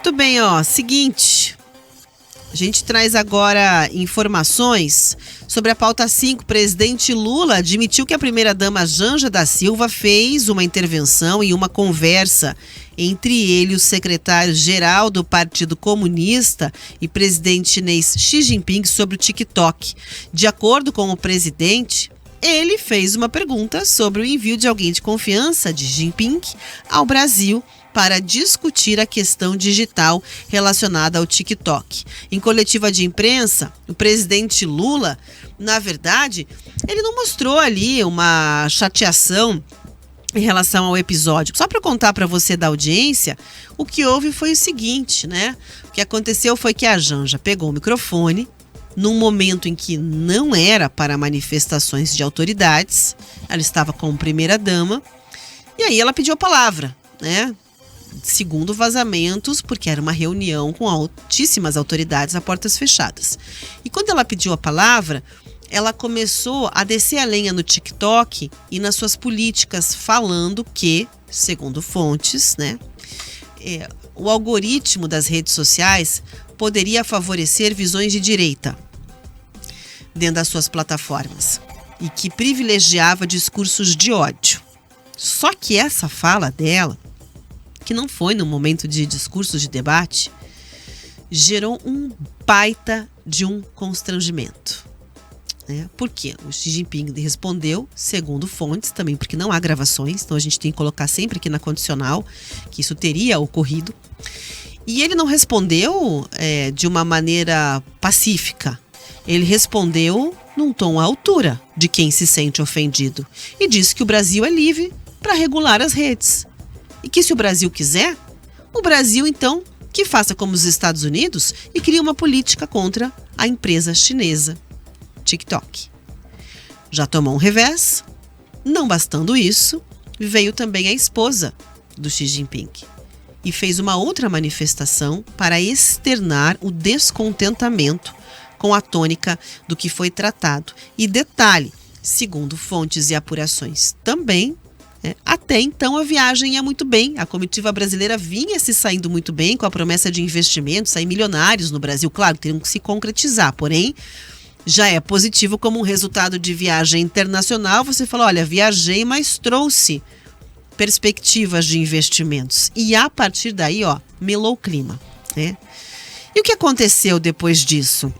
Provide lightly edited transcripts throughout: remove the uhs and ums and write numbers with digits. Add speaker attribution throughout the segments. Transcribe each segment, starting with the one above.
Speaker 1: Muito bem, seguinte, a gente traz agora informações sobre a pauta 5. Presidente Lula admitiu que a primeira-dama Janja da Silva fez uma intervenção e uma conversa entre ele e o secretário-geral do Partido Comunista e presidente chinês Xi Jinping sobre o TikTok. De acordo com o presidente, ele fez uma pergunta sobre o envio de alguém de confiança de Jinping ao Brasil para discutir a questão digital relacionada ao TikTok. Em coletiva de imprensa, o presidente Lula, na verdade, ele não mostrou ali uma chateação em relação ao episódio. Só para contar para você da audiência, o que houve foi o seguinte, né? O que aconteceu foi que a Janja pegou o microfone num momento em que não era para manifestações de autoridades, ela estava como primeira-dama, e aí ela pediu a palavra, né? Segundo vazamentos, porque era uma reunião com altíssimas autoridades a portas fechadas. E quando ela pediu a palavra, ela começou a descer a lenha no TikTok e nas suas políticas, falando que, segundo fontes, né, o algoritmo das redes sociais poderia favorecer visões de direita dentro das suas plataformas e que privilegiava discursos de ódio. Só que essa fala dela, que não foi no momento de discurso de debate, gerou um baita de um constrangimento. Por quê? O Xi Jinping respondeu, segundo fontes, também porque não há gravações, então a gente tem que colocar sempre aqui na condicional que isso teria ocorrido. E ele não respondeu de uma maneira pacífica. Ele respondeu num tom à altura de quem se sente ofendido e disse que o Brasil é livre para regular as redes. E que se o Brasil quiser, o Brasil, então, que faça como os Estados Unidos e crie uma política contra a empresa chinesa TikTok. Já tomou um revés? Não bastando isso, veio também a esposa do Xi Jinping e fez uma outra manifestação para externar o descontentamento com a tônica do que foi tratado. E detalhe, segundo fontes e apurações também, até então a viagem ia muito bem. A comitiva brasileira vinha se saindo muito bem com a promessa de investimentos, sair milionários no Brasil. Claro, teriam que se concretizar, porém, já é positivo como um resultado de viagem internacional. Você falou, olha, viajei, mas trouxe perspectivas de investimentos. E a partir daí, melou o clima, né? E o que aconteceu depois disso?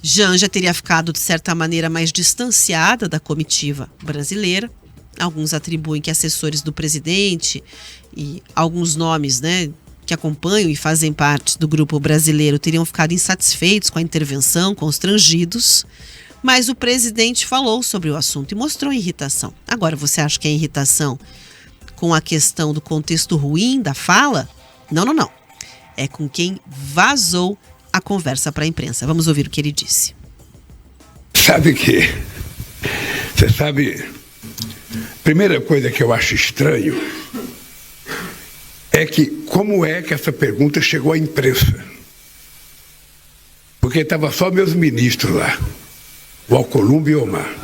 Speaker 1: Janja teria ficado, de certa maneira, mais distanciada da comitiva brasileira. Alguns atribuem que assessores do presidente e alguns nomes, né, que acompanham e fazem parte do grupo brasileiro teriam ficado insatisfeitos com a intervenção, constrangidos. Mas o presidente falou sobre o assunto e mostrou irritação. Agora, você acha que é irritação com a questão do contexto ruim da fala? Não. É com quem vazou a conversa para a imprensa. Vamos ouvir o que ele disse.
Speaker 2: Você sabe, primeira coisa que eu acho estranho é que como é que essa pergunta chegou à imprensa? Porque estava só meus ministros lá, o Alcolumbre e o Omar.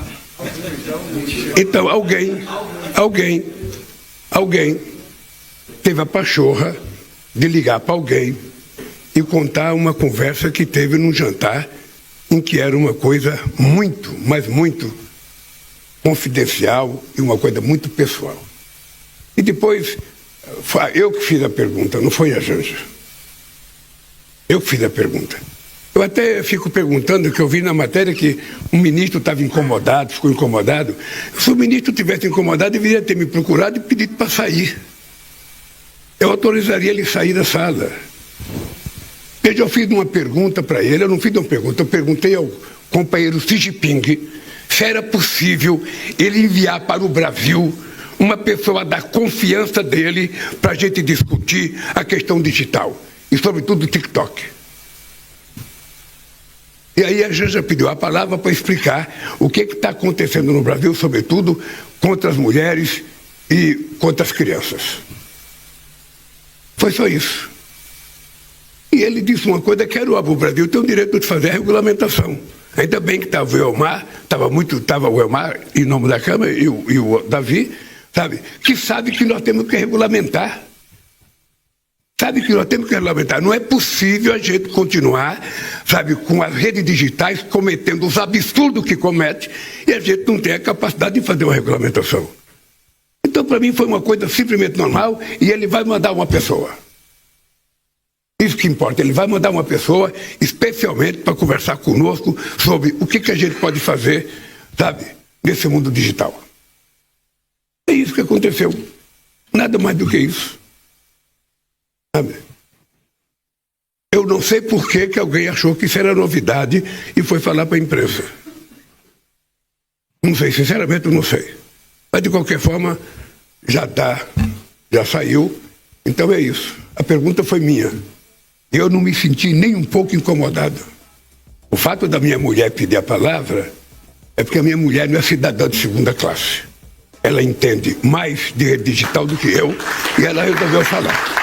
Speaker 2: Então alguém teve a pachorra de ligar para alguém e contar uma conversa que teve num jantar em que era uma coisa muito, mas muito confidencial e uma coisa muito pessoal. E depois, eu que fiz a pergunta, não foi a Janja. Eu que fiz a pergunta. Eu até fico perguntando, que eu vi na matéria que um ministro estava incomodado, ficou incomodado. Se o ministro tivesse incomodado, deveria ter me procurado e pedido para sair. Eu autorizaria ele sair da sala. Veja, eu fiz uma pergunta para ele, eu não fiz uma pergunta, eu perguntei ao companheiro Xi Jinping se era possível ele enviar para o Brasil uma pessoa da confiança dele para a gente discutir a questão digital e, sobretudo, o TikTok. E aí a Janja pediu a palavra para explicar o que está acontecendo no Brasil, sobretudo contra as mulheres e contra as crianças. Foi só isso. E ele disse uma coisa que era óbvio: o Brasil tem o direito de fazer a regulamentação. Ainda bem que estava o Elmar, estava o Elmar em nome da Câmara e o Davi, sabe, que sabe que nós temos que regulamentar. Sabe que nós temos que regulamentar. Não é possível a gente continuar, sabe, com as redes digitais cometendo os absurdos que comete e a gente não tem a capacidade de fazer uma regulamentação. Então, para mim, foi uma coisa simplesmente normal e ele vai mandar uma pessoa. Isso que importa. Ele vai mandar uma pessoa especialmente para conversar conosco sobre o que a gente pode fazer, sabe, nesse mundo digital. É isso que aconteceu. Nada mais do que isso. Sabe? Eu não sei por que alguém achou que isso era novidade e foi falar para a imprensa. Não sei, sinceramente eu não sei. Mas de qualquer forma, já saiu. Então é isso. A pergunta foi minha. Eu não me senti nem um pouco incomodado. O fato da minha mulher pedir a palavra é porque a minha mulher não é cidadã de segunda classe. Ela entende mais de rede digital do que eu e ela resolveu falar.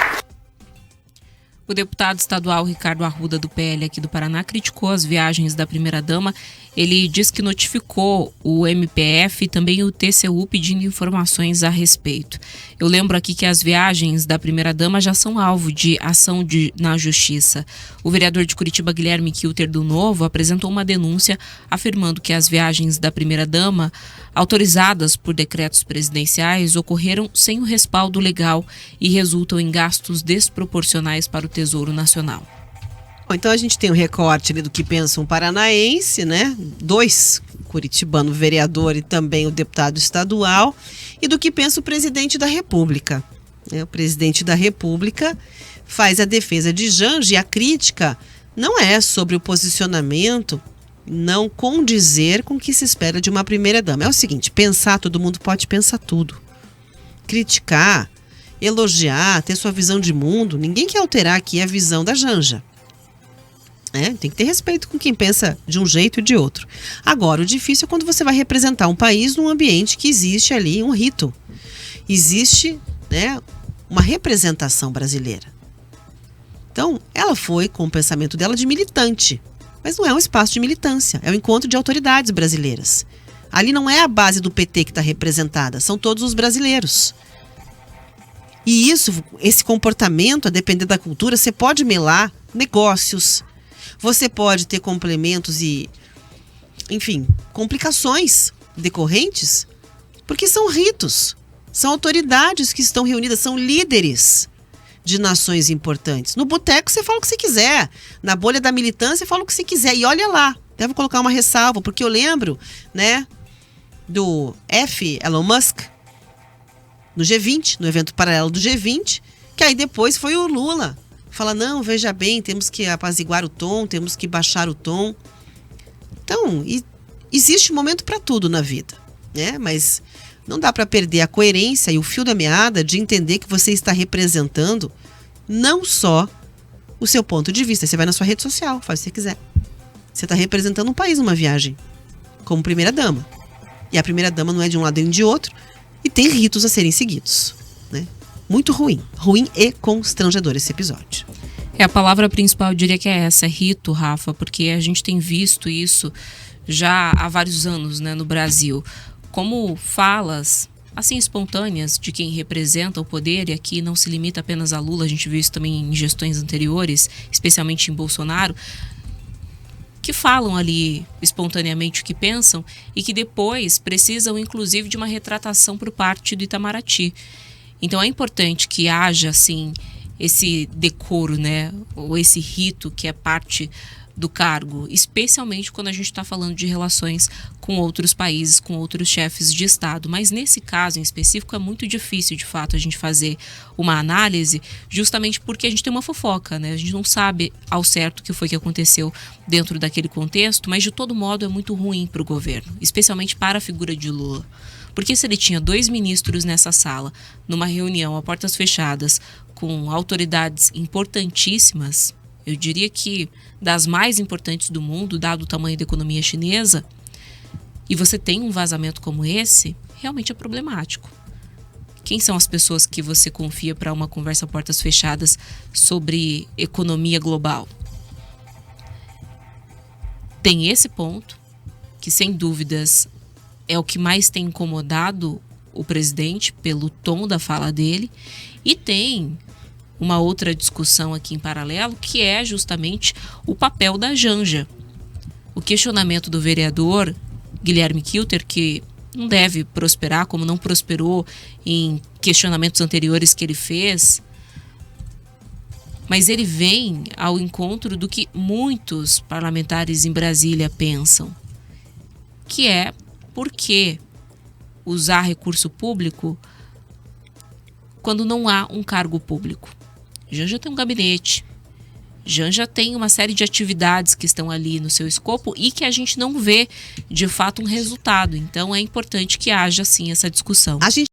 Speaker 3: O deputado estadual Ricardo Arruda, do PL aqui do Paraná, criticou as viagens da primeira-dama. Ele diz que notificou o MPF e também o TCU pedindo informações a respeito. Eu lembro aqui que as viagens da primeira-dama já são alvo de ação na Justiça. O vereador de Curitiba, Guilherme Kilter, do Novo, apresentou uma denúncia afirmando que as viagens da primeira-dama, autorizadas por decretos presidenciais, ocorreram sem o respaldo legal e resultam em gastos desproporcionais para o Tesouro Nacional.
Speaker 1: Bom, então a gente tem um recorte ali do que pensa um paranaense, né? 2 curitibano, vereador e também o deputado estadual, e do que pensa o presidente da República. O presidente da República faz a defesa de Janja e a crítica não é sobre o posicionamento não condizer com o que se espera de uma primeira-dama. É o seguinte, pensar, todo mundo pode pensar tudo. Criticar, elogiar, ter sua visão de mundo, ninguém quer alterar aqui a visão da Janja. Tem que ter respeito com quem pensa de um jeito e de outro. Agora, o difícil é quando você vai representar um país num ambiente que existe ali um rito. Existe, uma representação brasileira. Então, ela foi com o pensamento dela de militante. Mas não é um espaço de militância, é um encontro de autoridades brasileiras. Ali não é a base do PT que está representada, são todos os brasileiros. E esse comportamento, a depender da cultura, você pode melar negócios, você pode ter complementos e, enfim, complicações decorrentes, porque são ritos, são autoridades que estão reunidas, são líderes de nações importantes. No boteco você fala o que você quiser, na bolha da militância você fala o que você quiser, e olha lá, devo colocar uma ressalva, porque eu lembro, do Elon Musk, no G20, no evento paralelo do G20, que aí depois foi o Lula. Fala, não, veja bem, temos que apaziguar o tom, temos que baixar o tom. Então, existe um momento para tudo na vida, mas não dá para perder a coerência e o fio da meada de entender que você está representando não só o seu ponto de vista. Você vai na sua rede social, faz o que você quiser. Você está representando um país numa viagem, como primeira-dama. E a primeira-dama não é de um lado nem de outro, e tem ritos a serem seguidos, Muito ruim e constrangedor esse episódio.
Speaker 3: A palavra principal eu diria que é essa, é rito, Rafa, porque a gente tem visto isso já há vários anos, no Brasil, como falas assim espontâneas de quem representa o poder, e aqui não se limita apenas a Lula, a gente viu isso também em gestões anteriores, especialmente em Bolsonaro, que falam ali espontaneamente o que pensam e que depois precisam inclusive de uma retratação por parte do Itamaraty. Então é importante que haja, assim, esse decoro, ou esse rito que é parte do cargo, especialmente quando a gente está falando de relações com outros países, com outros chefes de Estado. Mas nesse caso em específico é muito difícil, de fato, a gente fazer uma análise, justamente porque a gente tem uma fofoca, A gente não sabe ao certo o que foi que aconteceu dentro daquele contexto, mas de todo modo é muito ruim para o governo, especialmente para a figura de Lula. Porque se ele tinha 2 ministros nessa sala, numa reunião a portas fechadas, com autoridades importantíssimas, eu diria que das mais importantes do mundo, dado o tamanho da economia chinesa, e você tem um vazamento como esse, realmente é problemático. Quem são as pessoas que você confia para uma conversa a portas fechadas sobre economia global? Tem esse ponto, que sem dúvidas é o que mais tem incomodado o presidente pelo tom da fala dele, e tem uma outra discussão aqui em paralelo, que é justamente o papel da Janja. O questionamento do vereador Guilherme Kilter, que não deve prosperar, como não prosperou em questionamentos anteriores que ele fez, mas ele vem ao encontro do que muitos parlamentares em Brasília pensam, que é por que usar recurso público quando não há um cargo público. Janja tem um gabinete, Janja tem uma série de atividades que estão ali no seu escopo e que a gente não vê, de fato, um resultado. Então, é importante que haja, sim, essa discussão.
Speaker 1: A gente